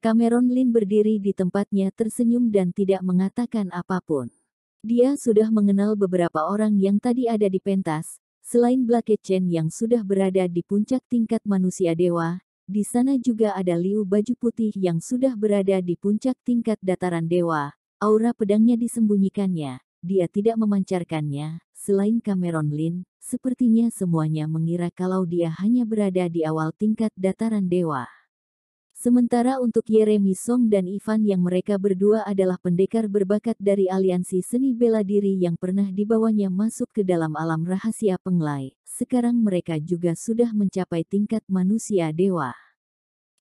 Cameron Lin berdiri di tempatnya tersenyum dan tidak mengatakan apapun. Dia sudah mengenal beberapa orang yang tadi ada di pentas, selain Blake Chen yang sudah berada di puncak tingkat manusia dewa, di sana juga ada Liu baju putih yang sudah berada di puncak tingkat dataran dewa. Aura pedangnya disembunyikannya, dia tidak memancarkannya. Selain Cameron Lin, sepertinya semuanya mengira kalau dia hanya berada di awal tingkat dataran dewa. Sementara untuk Yeremi Song dan Ivan yang mereka berdua adalah pendekar berbakat dari aliansi seni bela diri yang pernah dibawanya masuk ke dalam alam rahasia Penglai, sekarang mereka juga sudah mencapai tingkat manusia dewa.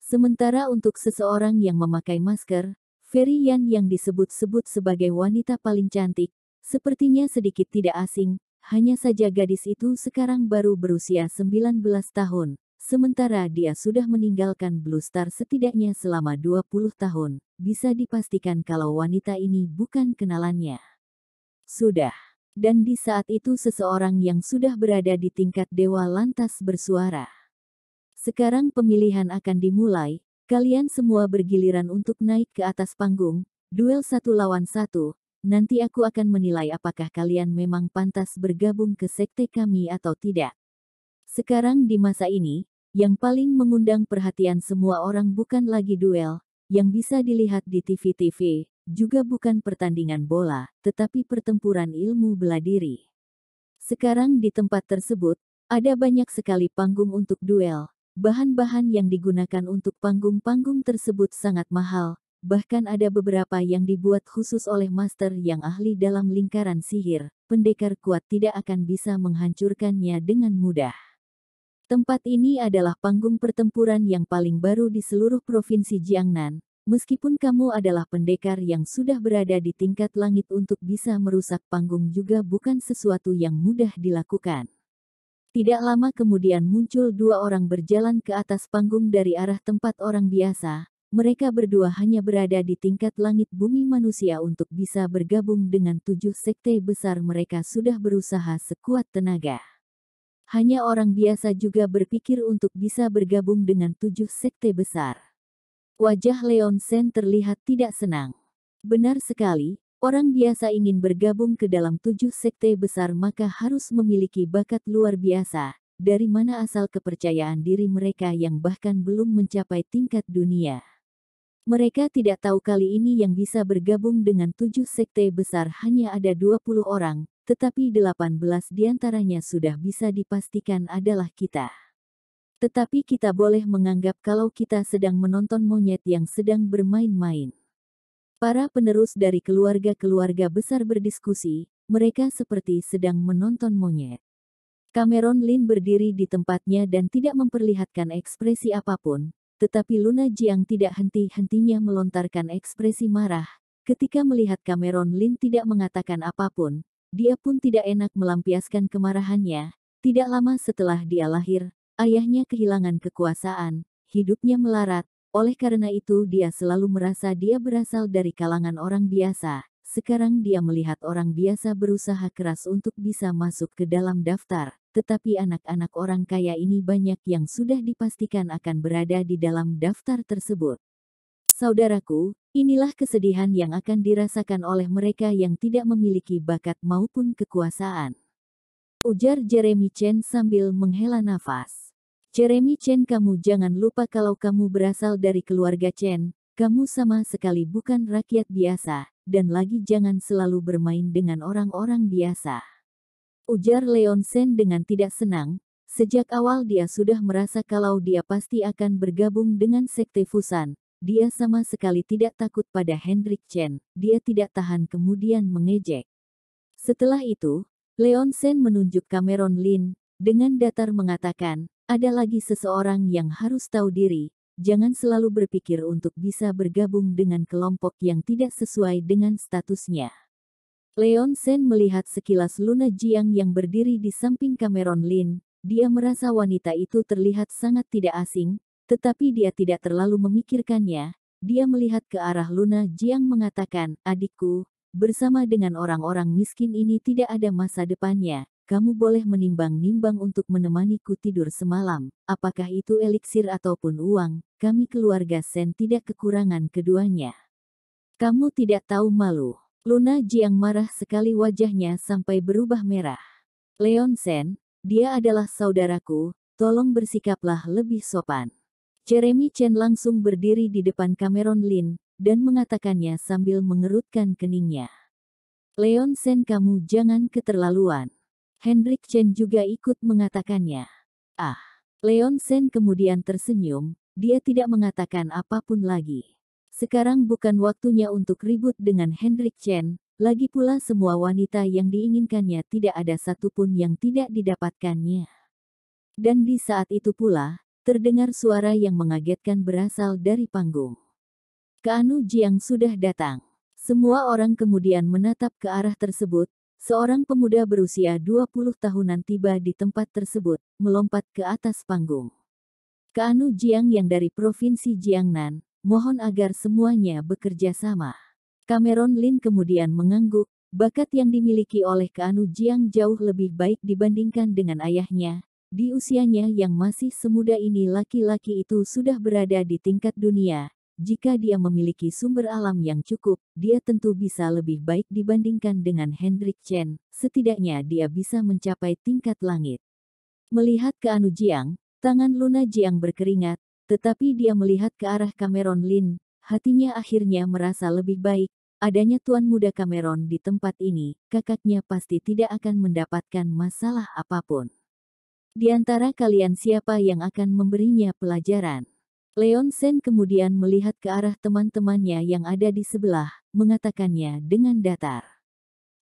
Sementara untuk seseorang yang memakai masker, Feri Yan yang disebut-sebut sebagai wanita paling cantik, sepertinya sedikit tidak asing, hanya saja gadis itu sekarang baru berusia 19 tahun. Sementara dia sudah meninggalkan Blue Star setidaknya selama 20 tahun, bisa dipastikan kalau wanita ini bukan kenalannya. Sudah. Dan di saat itu seseorang yang sudah berada di tingkat dewa lantas bersuara. Sekarang pemilihan akan dimulai, kalian semua bergiliran untuk naik ke atas panggung, duel 1 lawan 1, nanti aku akan menilai apakah kalian memang pantas bergabung ke sekte kami atau tidak. Sekarang di masa ini, yang paling mengundang perhatian semua orang bukan lagi duel, yang bisa dilihat di TV-TV, juga bukan pertandingan bola, tetapi pertempuran ilmu bela diri. Sekarang di tempat tersebut, ada banyak sekali panggung untuk duel. Bahan-bahan yang digunakan untuk panggung-panggung tersebut sangat mahal, bahkan ada beberapa yang dibuat khusus oleh master yang ahli dalam lingkaran sihir. Pendekar kuat tidak akan bisa menghancurkannya dengan mudah. Tempat ini adalah panggung pertempuran yang paling baru di seluruh provinsi Jiangnan. Meskipun kamu adalah pendekar yang sudah berada di tingkat langit untuk bisa merusak panggung juga bukan sesuatu yang mudah dilakukan. Tidak lama kemudian muncul 2 orang berjalan ke atas panggung dari arah tempat orang biasa. Mereka berdua hanya berada di tingkat langit bumi manusia untuk bisa bergabung dengan 7 sekte besar. Mereka sudah berusaha sekuat tenaga. Hanya orang biasa juga berpikir untuk bisa bergabung dengan 7 sekte besar. Wajah Leon Shen terlihat tidak senang. Benar sekali, orang biasa ingin bergabung ke dalam 7 sekte besar maka harus memiliki bakat luar biasa. Dari mana asal kepercayaan diri mereka yang bahkan belum mencapai tingkat dunia? Mereka tidak tahu kali ini yang bisa bergabung dengan 7 sekte besar hanya ada 20 orang. Tetapi 18 diantaranya sudah bisa dipastikan adalah kita. Tetapi kita boleh menganggap kalau kita sedang menonton monyet yang sedang bermain-main. Para penerus dari keluarga-keluarga besar berdiskusi, mereka seperti sedang menonton monyet. Cameron Lin berdiri di tempatnya dan tidak memperlihatkan ekspresi apapun, tetapi Luna Jiang tidak henti-hentinya melontarkan ekspresi marah. Ketika melihat Cameron Lin tidak mengatakan apapun, dia pun tidak enak melampiaskan kemarahannya. Tidak lama setelah dia lahir, ayahnya kehilangan kekuasaan, hidupnya melarat. Oleh karena itu dia selalu merasa dia berasal dari kalangan orang biasa. Sekarang dia melihat orang biasa berusaha keras untuk bisa masuk ke dalam daftar. Tetapi anak-anak orang kaya ini banyak yang sudah dipastikan akan berada di dalam daftar tersebut. Saudaraku, inilah kesedihan yang akan dirasakan oleh mereka yang tidak memiliki bakat maupun kekuasaan. Ujar Jeremy Chen sambil menghela nafas. Jeremy Chen, kamu jangan lupa kalau kamu berasal dari keluarga Chen, kamu sama sekali bukan rakyat biasa, dan lagi jangan selalu bermain dengan orang-orang biasa. Ujar Leon Shen dengan tidak senang, sejak awal dia sudah merasa kalau dia pasti akan bergabung dengan sekte Fusan. Dia sama sekali tidak takut pada Hendrik Chen, dia tidak tahan kemudian mengejek. Setelah itu, Leon Shen menunjuk Cameron Lin, dengan datar mengatakan, ada lagi seseorang yang harus tahu diri, jangan selalu berpikir untuk bisa bergabung dengan kelompok yang tidak sesuai dengan statusnya. Leon Shen melihat sekilas Luna Jiang yang berdiri di samping Cameron Lin, dia merasa wanita itu terlihat sangat tidak asing, tetapi dia tidak terlalu memikirkannya. Dia melihat ke arah Luna Jiang mengatakan, adikku, bersama dengan orang-orang miskin ini tidak ada masa depannya. kamu boleh menimbang-nimbang untuk menemaniku tidur semalam. Apakah itu eliksir ataupun uang, kami keluarga Sen tidak kekurangan keduanya. Kamu tidak tahu malu. Luna Jiang marah sekali, wajahnya sampai berubah merah. Leon Sen, dia adalah saudaraku, tolong bersikaplah lebih sopan. Jeremy Chen langsung berdiri di depan Cameron Lin, dan mengatakannya sambil mengerutkan keningnya. Leon Sen, kamu jangan keterlaluan. Hendrik Chen juga ikut mengatakannya. Ah, Leon Sen kemudian tersenyum, dia tidak mengatakan apapun lagi. Sekarang bukan waktunya untuk ribut dengan Hendrik Chen, lagi pula semua wanita yang diinginkannya tidak ada satupun yang tidak didapatkannya. Dan di saat itu pula, terdengar suara yang mengagetkan berasal dari panggung. Keanu Jiang sudah datang. Semua orang kemudian menatap ke arah tersebut. Seorang pemuda berusia 20 tahunan tiba di tempat tersebut, melompat ke atas panggung. Keanu Jiang yang dari Provinsi Jiangnan, mohon agar semuanya bekerja sama. Cameron Lin kemudian mengangguk, bakat yang dimiliki oleh Keanu Jiang jauh lebih baik dibandingkan dengan ayahnya. Di usianya yang masih semuda ini laki-laki itu sudah berada di tingkat dunia. Jika dia memiliki sumber alam yang cukup, dia tentu bisa lebih baik dibandingkan dengan Hendrik Chen, setidaknya dia bisa mencapai tingkat langit. Melihat Keanu Jiang, tangan Luna Jiang berkeringat, tetapi dia melihat ke arah Cameron Lin, hatinya akhirnya merasa lebih baik. Adanya tuan muda Cameron di tempat ini, kakaknya pasti tidak akan mendapatkan masalah apapun. Di antara kalian siapa yang akan memberinya pelajaran? Leon Sen kemudian melihat ke arah teman-temannya yang ada di sebelah, mengatakannya dengan datar.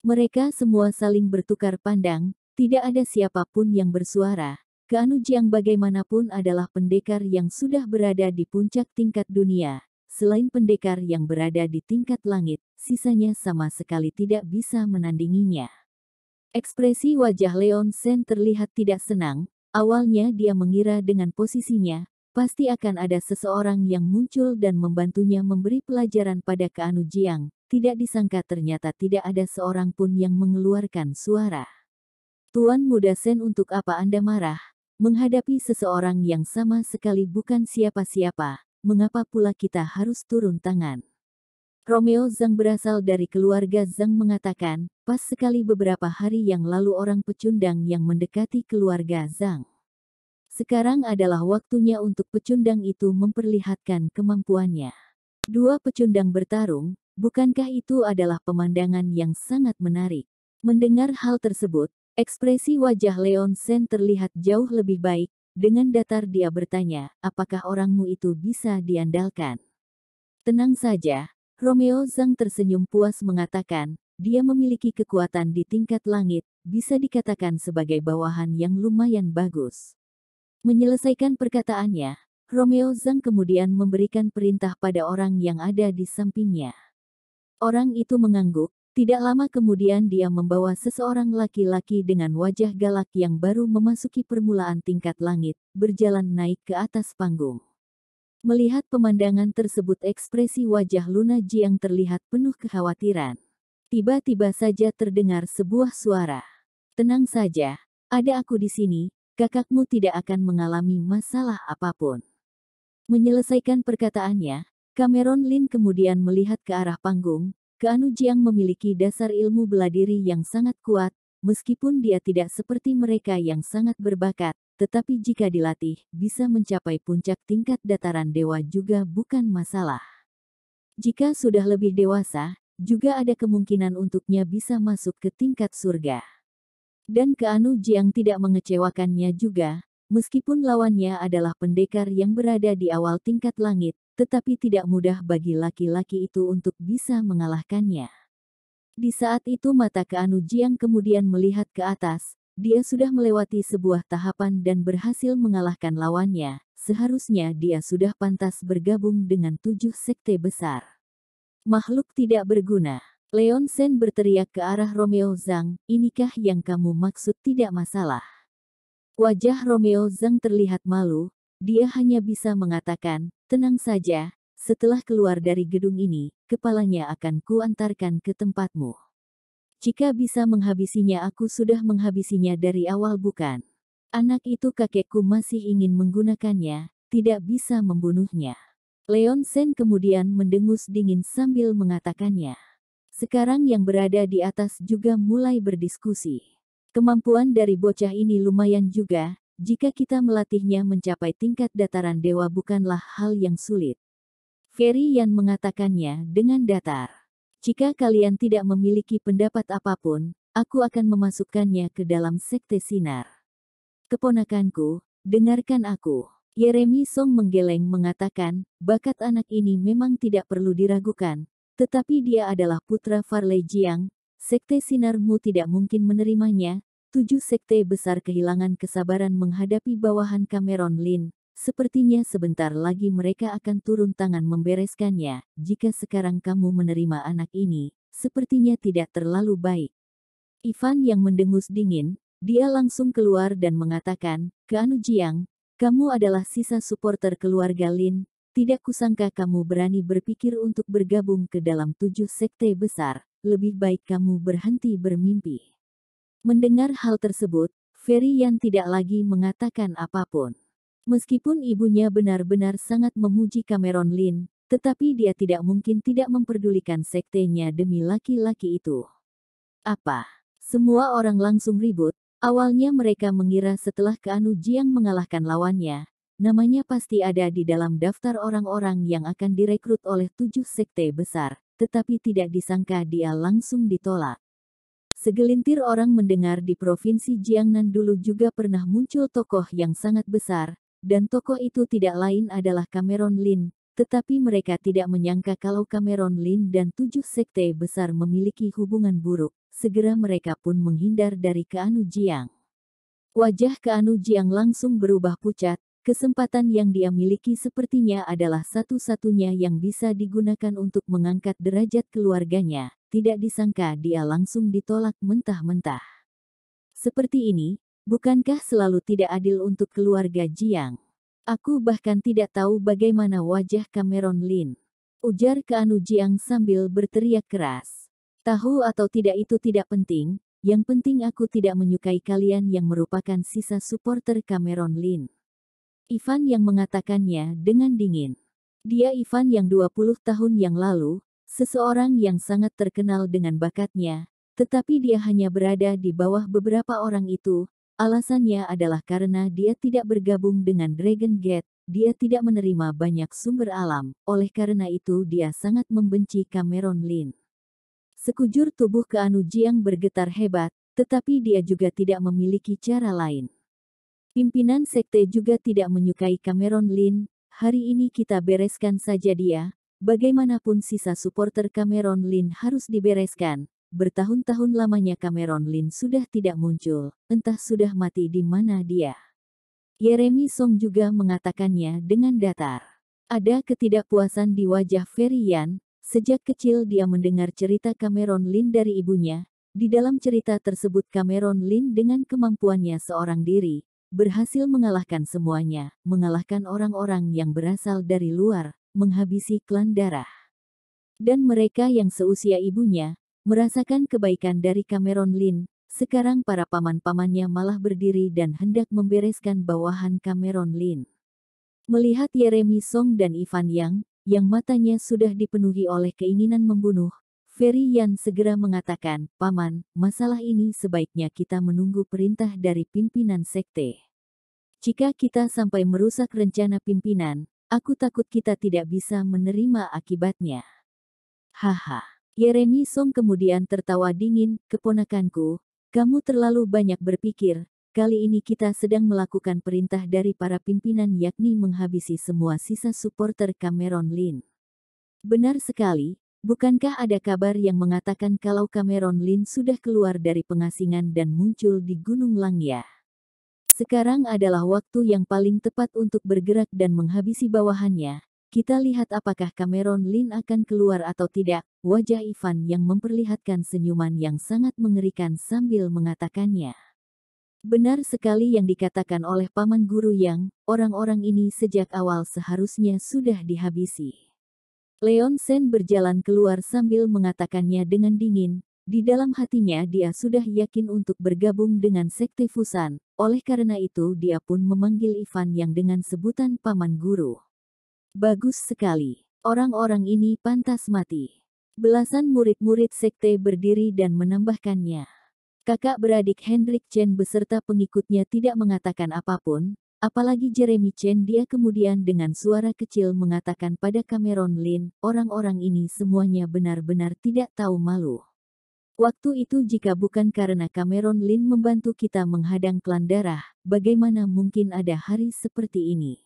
Mereka semua saling bertukar pandang, tidak ada siapapun yang bersuara. Keanu Jiang bagaimanapun adalah pendekar yang sudah berada di puncak tingkat dunia. Selain pendekar yang berada di tingkat langit, sisanya sama sekali tidak bisa menandinginya. Ekspresi wajah Leon Sen terlihat tidak senang. Awalnya dia mengira dengan posisinya, pasti akan ada seseorang yang muncul dan membantunya memberi pelajaran pada Keanu Jiang. Tidak disangka ternyata tidak ada seorang pun yang mengeluarkan suara. Tuan muda Sen, untuk apa Anda marah? Menghadapi seseorang yang sama sekali bukan siapa-siapa, mengapa pula kita harus turun tangan? Romeo Zhang berasal dari keluarga Zhang mengatakan, pas sekali beberapa hari yang lalu orang pecundang yang mendekati keluarga Zhang. Sekarang adalah waktunya untuk pecundang itu memperlihatkan kemampuannya. Dua pecundang bertarung, bukankah itu adalah pemandangan yang sangat menarik? Mendengar hal tersebut, ekspresi wajah Leon Sen terlihat jauh lebih baik. Dengan datar dia bertanya, apakah orangmu itu bisa diandalkan? Tenang saja, Romeo Zhang tersenyum puas mengatakan, dia memiliki kekuatan di tingkat langit, bisa dikatakan sebagai bawahan yang lumayan bagus. Menyelesaikan perkataannya, Romeo Zhang kemudian memberikan perintah pada orang yang ada di sampingnya. Orang itu mengangguk. Tidak lama kemudian dia membawa seseorang laki-laki dengan wajah galak yang baru memasuki permulaan tingkat langit, berjalan naik ke atas panggung. Melihat pemandangan tersebut, ekspresi wajah Luna Jiang terlihat penuh kekhawatiran. Tiba-tiba saja terdengar sebuah suara. Tenang saja, ada aku di sini, kakakmu tidak akan mengalami masalah apapun. Menyelesaikan perkataannya, Cameron Lin kemudian melihat ke arah panggung. Keanu Jiang memiliki dasar ilmu bela diri yang sangat kuat, meskipun dia tidak seperti mereka yang sangat berbakat, tetapi jika dilatih, bisa mencapai puncak tingkat dataran dewa juga bukan masalah. Jika sudah lebih dewasa, juga ada kemungkinan untuknya bisa masuk ke tingkat surga. Dan Keanu Jiang tidak mengecewakannya juga, meskipun lawannya adalah pendekar yang berada di awal tingkat langit, tetapi tidak mudah bagi laki-laki itu untuk bisa mengalahkannya. Di saat itu mata Keanu Jiang kemudian melihat ke atas, dia sudah melewati sebuah tahapan dan berhasil mengalahkan lawannya, seharusnya dia sudah pantas bergabung dengan 7 sekte besar. Makhluk tidak berguna. Leon Sen berteriak ke arah Romeo Zhang, inikah yang kamu maksud tidak masalah? Wajah Romeo Zhang terlihat malu, dia hanya bisa mengatakan, tenang saja, setelah keluar dari gedung ini, kepalanya akan kuantarkan ke tempatmu. Jika bisa menghabisinya, aku sudah menghabisinya dari awal, bukan? Anak itu kakekku masih ingin menggunakannya, tidak bisa membunuhnya. Leon Shen kemudian mendengus dingin sambil mengatakannya. Sekarang yang berada di atas juga mulai berdiskusi. Kemampuan dari bocah ini lumayan juga, jika kita melatihnya mencapai tingkat dataran dewa bukanlah hal yang sulit. Fairy Yan mengatakannya dengan datar. Jika kalian tidak memiliki pendapat apapun, aku akan memasukkannya ke dalam sekte sinar. Keponakanku, dengarkan aku. Yeremi Song menggeleng mengatakan, bakat anak ini memang tidak perlu diragukan, tetapi dia adalah putra Farley Jiang, sekte sinarmu tidak mungkin menerimanya. 7 sekte besar kehilangan kesabaran menghadapi bawahan Cameron Lin. Sepertinya sebentar lagi mereka akan turun tangan membereskannya. Jika sekarang kamu menerima anak ini, sepertinya tidak terlalu baik. Ivan yang mendengus dingin, dia langsung keluar dan mengatakan, ke Anu Jiang, kamu adalah sisa supporter keluarga Lin. Tidak kusangka kamu berani berpikir untuk bergabung ke dalam 7 sekte besar. Lebih baik kamu berhenti bermimpi. Mendengar hal tersebut, Fairy Yan tidak lagi mengatakan apapun. Meskipun ibunya benar-benar sangat memuji Cameron Lin, tetapi dia tidak mungkin tidak memperdulikan sektenya demi laki-laki itu. Apa? Semua orang langsung ribut. Awalnya mereka mengira setelah Anu Jiang mengalahkan lawannya, namanya pasti ada di dalam daftar orang-orang yang akan direkrut oleh 7 sekte besar, tetapi tidak disangka dia langsung ditolak. Segelintir orang mendengar di provinsi Jiangnan dulu juga pernah muncul tokoh yang sangat besar, dan tokoh itu tidak lain adalah Cameron Lin, tetapi mereka tidak menyangka kalau Cameron Lin dan 7 sekte besar memiliki hubungan buruk. Segera mereka pun menghindar dari Anu Jiang. Wajah Anu Jiang langsung berubah pucat, kesempatan yang dia miliki sepertinya adalah satu-satunya yang bisa digunakan untuk mengangkat derajat keluarganya. Tidak disangka dia langsung ditolak mentah-mentah. Seperti ini, bukankah selalu tidak adil untuk keluarga Jiang? Aku bahkan tidak tahu bagaimana wajah Cameron Lin. Ujar Anu Jiang sambil berteriak keras. Tahu atau tidak itu tidak penting, yang penting aku tidak menyukai kalian yang merupakan sisa supporter Cameron Lin. Ivan yang mengatakannya dengan dingin. Dia Ivan yang 20 tahun yang lalu, seseorang yang sangat terkenal dengan bakatnya, tetapi dia hanya berada di bawah beberapa orang itu. Alasannya adalah karena dia tidak bergabung dengan Dragon Gate, dia tidak menerima banyak sumber alam, oleh karena itu dia sangat membenci Cameron Lin. Sekujur tubuh Anu Jiang bergetar hebat, tetapi dia juga tidak memiliki cara lain. Pimpinan sekte juga tidak menyukai Cameron Lin, hari ini kita bereskan saja dia, bagaimanapun sisa supporter Cameron Lin harus dibereskan. Bertahun-tahun lamanya Cameron Lin sudah tidak muncul, entah sudah mati di mana dia. Yeremi Song juga mengatakannya dengan datar. Ada ketidakpuasan di wajah Fairy Yan, sejak kecil dia mendengar cerita Cameron Lin dari ibunya. Di dalam cerita tersebut Cameron Lin dengan kemampuannya seorang diri, berhasil mengalahkan semuanya, mengalahkan orang-orang yang berasal dari luar, menghabisi klan darah. Dan mereka yang seusia ibunya, merasakan kebaikan dari Cameron Lin, sekarang para paman-pamannya malah berdiri dan hendak membereskan bawahan Cameron Lin. Melihat Yeremi Song dan Ivan yang matanya sudah dipenuhi oleh keinginan membunuh, Fairy Yan segera mengatakan, Paman, masalah ini sebaiknya kita menunggu perintah dari pimpinan sekte. Jika kita sampai merusak rencana pimpinan, aku takut kita tidak bisa menerima akibatnya. Haha. Yeremi Song kemudian tertawa dingin, keponakanku, kamu terlalu banyak berpikir, kali ini kita sedang melakukan perintah dari para pimpinan yakni menghabisi semua sisa supporter Cameron Lin. Benar sekali, bukankah ada kabar yang mengatakan kalau Cameron Lin sudah keluar dari pengasingan dan muncul di Gunung Langya? Sekarang adalah waktu yang paling tepat untuk bergerak dan menghabisi bawahannya. Kita lihat apakah Cameron Lin akan keluar atau tidak. Wajah Ivan yang memperlihatkan senyuman yang sangat mengerikan sambil mengatakannya. Benar sekali yang dikatakan oleh Paman Guru Yang, orang-orang ini sejak awal seharusnya sudah dihabisi. Leon Shen berjalan keluar sambil mengatakannya dengan dingin, Di dalam hatinya dia sudah yakin untuk bergabung dengan Sekte Fusan, oleh karena itu dia pun memanggil Ivan yang dengan sebutan Paman Guru. Bagus sekali, orang-orang ini pantas mati. Belasan murid-murid Sekte berdiri dan menambahkannya. Kakak beradik Hendrik Chen beserta pengikutnya tidak mengatakan apapun, apalagi Jeremy Chen. Dia kemudian dengan suara kecil mengatakan pada Cameron Lin, orang-orang ini semuanya benar-benar tidak tahu malu. Waktu itu jika bukan karena Cameron Lin membantu kita menghadang klan darah, bagaimana mungkin ada hari seperti ini?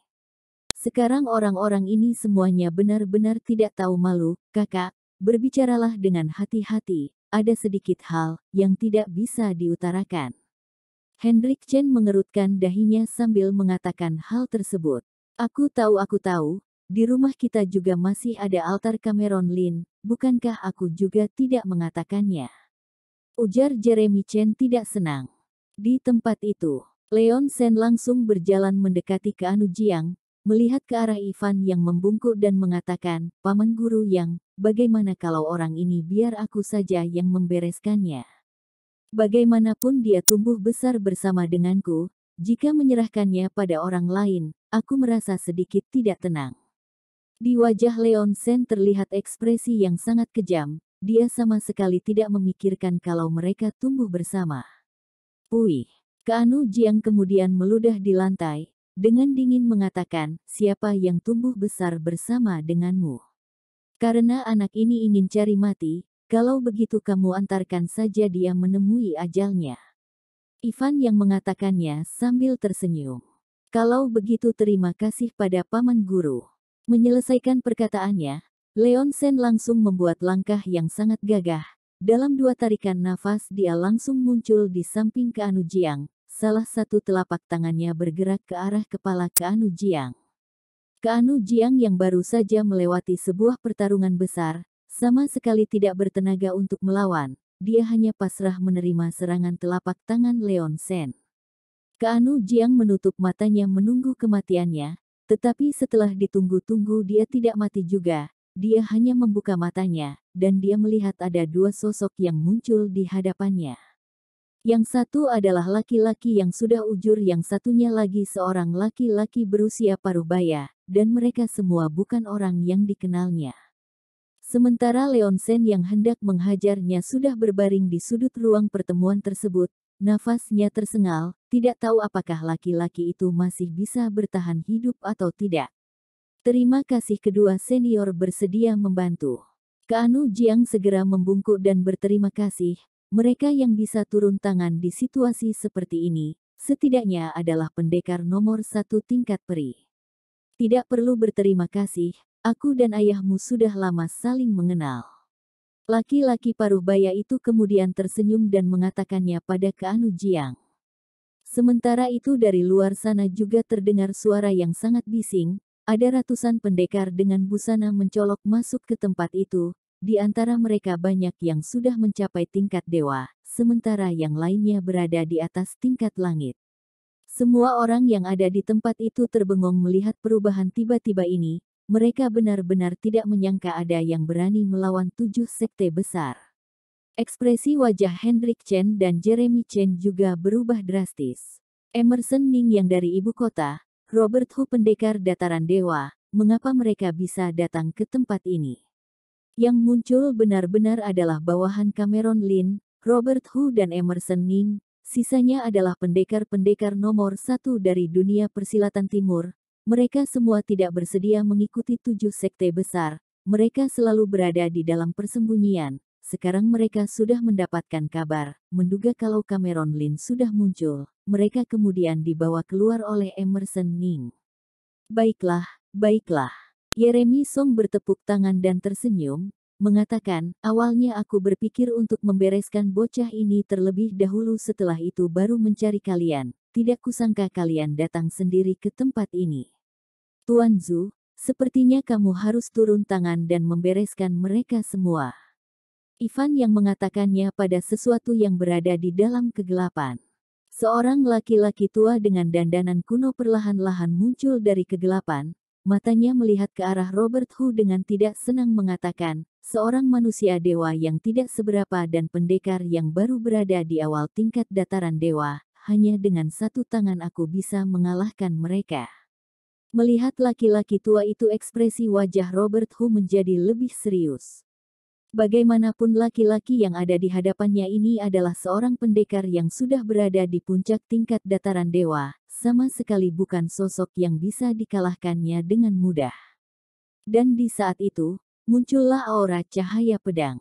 Sekarang orang-orang ini semuanya benar-benar tidak tahu malu. Kakak, berbicaralah dengan hati-hati, ada sedikit hal yang tidak bisa diutarakan. Hendrik Chen mengerutkan dahinya sambil mengatakan hal tersebut. Aku tahu, di rumah kita juga masih ada altar Cameron Lin, bukankah aku juga tidak mengatakannya? Ujar Jeremy Chen tidak senang. Di tempat itu, Leon Shen langsung berjalan mendekati ke Anu Jiang, melihat ke arah Ivan yang membungkuk dan mengatakan, Paman Guru Yang, bagaimana kalau orang ini biar aku saja yang membereskannya? Bagaimanapun dia tumbuh besar bersama denganku, jika menyerahkannya pada orang lain, aku merasa sedikit tidak tenang. Di wajah Leon Shen terlihat ekspresi yang sangat kejam. Dia sama sekali tidak memikirkan kalau mereka tumbuh bersama. Puih. Anu Jiang kemudian meludah di lantai, dengan dingin mengatakan, siapa yang tumbuh besar bersama denganmu? Karena anak ini ingin cari mati, kalau begitu kamu antarkan saja dia menemui ajalnya. Ivan yang mengatakannya sambil tersenyum. Kalau begitu terima kasih pada Paman Guru. Menyelesaikan perkataannya, Leon Shen langsung membuat langkah yang sangat gagah. Dalam 2 tarikan nafas dia langsung muncul di samping ke Anu Jiang. Salah satu telapak tangannya bergerak ke arah kepala ke Anu Jiang. Ke Anu Jiang yang baru saja melewati sebuah pertarungan besar, sama sekali tidak bertenaga untuk melawan. Dia hanya pasrah menerima serangan telapak tangan Leon Shen. Ke Anu Jiang menutup matanya menunggu kematiannya, tetapi setelah ditunggu-tunggu dia tidak mati juga. Dia hanya membuka matanya, dan dia melihat ada 2 sosok yang muncul di hadapannya. Yang satu adalah laki-laki yang sudah ujur, yang satunya lagi seorang laki-laki berusia paruh baya, dan mereka semua bukan orang yang dikenalnya. Sementara Leon Shen yang hendak menghajarnya sudah berbaring di sudut ruang pertemuan tersebut, nafasnya tersengal, tidak tahu apakah laki-laki itu masih bisa bertahan hidup atau tidak. Terima kasih, kedua senior bersedia membantu. Anu Jiang segera membungkuk dan berterima kasih. Mereka yang bisa turun tangan di situasi seperti ini, setidaknya adalah pendekar nomor 1 tingkat peri. Tidak perlu berterima kasih, aku dan ayahmu sudah lama saling mengenal. Laki-laki paruh baya itu kemudian tersenyum dan mengatakannya pada Anu Jiang. Sementara itu dari luar sana juga terdengar suara yang sangat bising. Ada ratusan pendekar dengan busana mencolok masuk ke tempat itu, di antara mereka banyak yang sudah mencapai tingkat dewa, sementara yang lainnya berada di atas tingkat langit. Semua orang yang ada di tempat itu terbengong melihat perubahan tiba-tiba ini, mereka benar-benar tidak menyangka ada yang berani melawan 7 sekte besar. Ekspresi wajah Hendrik Chen dan Jeremy Chen juga berubah drastis. Emerson Ning yang dari ibu kota, Robert Hu pendekar dataran dewa, mengapa mereka bisa datang ke tempat ini? Yang muncul benar-benar adalah bawahan Cameron Lin, Robert Hu dan Emerson Ning, sisanya adalah pendekar-pendekar nomor 1 dari dunia persilatan timur. Mereka semua tidak bersedia mengikuti 7 sekte besar, mereka selalu berada di dalam persembunyian. Sekarang mereka sudah mendapatkan kabar, menduga kalau Cameron Lin sudah muncul, mereka kemudian dibawa keluar oleh Emerson Ning. Baiklah, baiklah. Jeremy Song bertepuk tangan dan tersenyum, mengatakan, awalnya aku berpikir untuk membereskan bocah ini terlebih dahulu, setelah itu baru mencari kalian. Tidak kusangka kalian datang sendiri ke tempat ini. Tuan Zhu, sepertinya kamu harus turun tangan dan membereskan mereka semua. Ivan yang mengatakannya pada sesuatu yang berada di dalam kegelapan. Seorang laki-laki tua dengan dandanan kuno perlahan-lahan muncul dari kegelapan, matanya melihat ke arah Robert Hu dengan tidak senang mengatakan, seorang manusia dewa yang tidak seberapa dan pendekar yang baru berada di awal tingkat dataran dewa, hanya dengan satu tangan aku bisa mengalahkan mereka. Melihat laki-laki tua itu, ekspresi wajah Robert Hu menjadi lebih serius. Bagaimanapun laki-laki yang ada di hadapannya ini adalah seorang pendekar yang sudah berada di puncak tingkat dataran dewa, sama sekali bukan sosok yang bisa dikalahkannya dengan mudah. Dan di saat itu, muncullah aura cahaya pedang.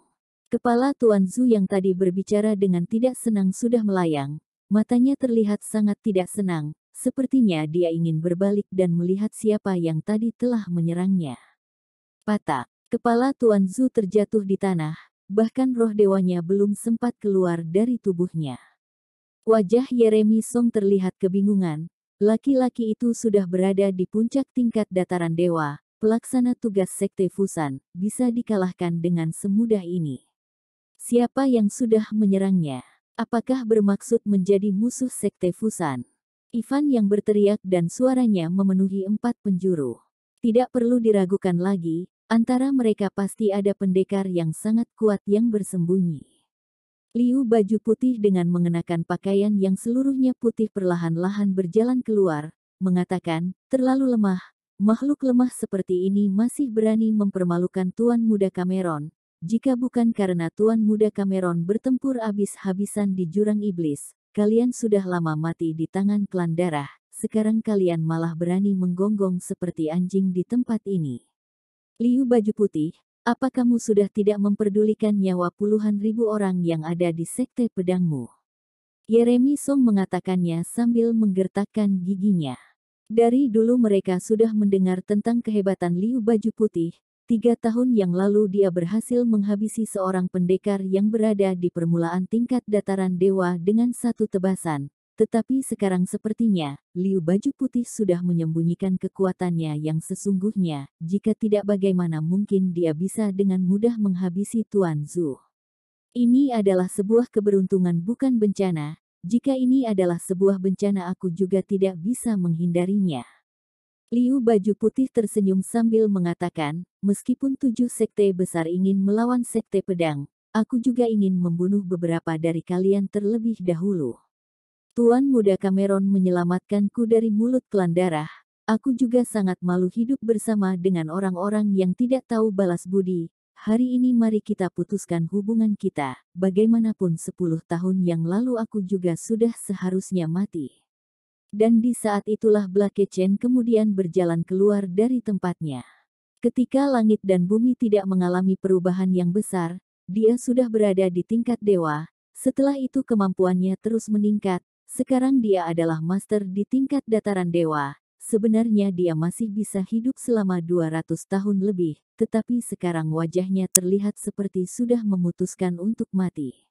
Kepala Tuan Zhu yang tadi berbicara dengan tidak senang sudah melayang, matanya terlihat sangat tidak senang, sepertinya dia ingin berbalik dan melihat siapa yang tadi telah menyerangnya. Patak. Kepala Tuan Zhu terjatuh di tanah, bahkan roh dewanya belum sempat keluar dari tubuhnya. Wajah Yeremi Song terlihat kebingungan. Laki-laki itu sudah berada di puncak tingkat dataran dewa, pelaksana tugas Sekte Fusan, bisa dikalahkan dengan semudah ini. Siapa yang sudah menyerangnya? Apakah bermaksud menjadi musuh Sekte Fusan? Ivan yang berteriak dan suaranya memenuhi 4 penjuru. Tidak perlu diragukan lagi, antara mereka pasti ada pendekar yang sangat kuat yang bersembunyi. Liu baju putih dengan mengenakan pakaian yang seluruhnya putih perlahan-lahan berjalan keluar, mengatakan, terlalu lemah, makhluk lemah seperti ini masih berani mempermalukan Tuan Muda Cameron. Jika bukan karena Tuan Muda Cameron bertempur habis-habisan di jurang iblis, kalian sudah lama mati di tangan klan darah, sekarang kalian malah berani menggonggong seperti anjing di tempat ini. Liu baju putih, apa kamu sudah tidak memperdulikan nyawa puluhan ribu orang yang ada di sekte pedangmu? Yeremi Song mengatakannya sambil menggertakkan giginya. Dari dulu mereka sudah mendengar tentang kehebatan Liu baju putih. 3 tahun yang lalu dia berhasil menghabisi seorang pendekar yang berada di permulaan tingkat dataran dewa dengan satu tebasan. Tetapi sekarang sepertinya, Liu baju putih sudah menyembunyikan kekuatannya yang sesungguhnya, jika tidak bagaimana mungkin dia bisa dengan mudah menghabisi Tuan Zhu. Ini adalah sebuah keberuntungan bukan bencana, jika ini adalah sebuah bencana aku juga tidak bisa menghindarinya. Liu baju putih tersenyum sambil mengatakan, meskipun 7 sekte besar ingin melawan sekte pedang, aku juga ingin membunuh beberapa dari kalian terlebih dahulu. Tuan Muda Cameron menyelamatkanku dari mulut klan darah, aku juga sangat malu hidup bersama dengan orang-orang yang tidak tahu balas budi. Hari ini mari kita putuskan hubungan kita, bagaimanapun 10 tahun yang lalu aku juga sudah seharusnya mati. Dan di saat itulah Blake Chen kemudian berjalan keluar dari tempatnya. Ketika langit dan bumi tidak mengalami perubahan yang besar, dia sudah berada di tingkat dewa. Setelah itu kemampuannya terus meningkat. Sekarang dia adalah master di tingkat dataran dewa. Sebenarnya dia masih bisa hidup selama 200 tahun lebih, tetapi sekarang wajahnya terlihat seperti sudah memutuskan untuk mati.